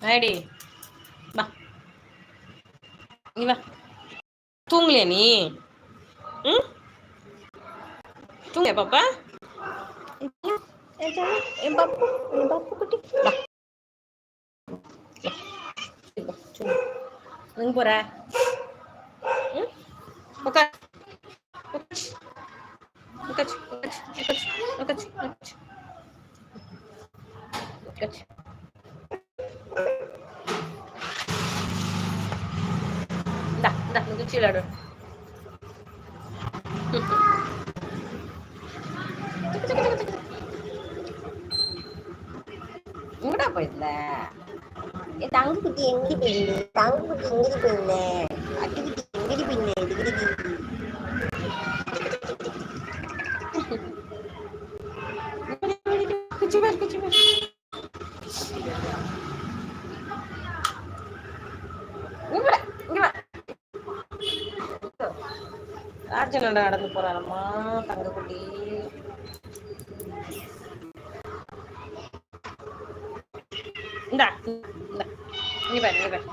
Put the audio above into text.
ஆடி வா, நீ வா. தூங்கலையா நீ? ம், தூங்க பாப்பா. என் பாப்பு, என் பாப்பு குட்டி. வா, எங்க போற? ம், உட்கார், உட்காச்சு, உட்காச்சு, உட்காச்சு, உட்காச்சு, உட்காச்சு, உட்காச்சு. இந்தா, இந்தா, இந்த குச்சி விளையாடு. எங்கடா போயிருந்த? என் தங்க குட்டி எங்கடி போயிருந்த? தங்க குட்டி எங்கடி போயிருந்த? அட்டி குட்டி எங்கடி போயிருந்த? எங்கடி குச்சி பாரு, குச்சி பாரு. இங்க வா, இங்க வா. ராஜனோட நடந்து போறானம்மா தங்க குட்டி. இந்தா, இந்தா. இங்க பாரு, இங்க பாரு.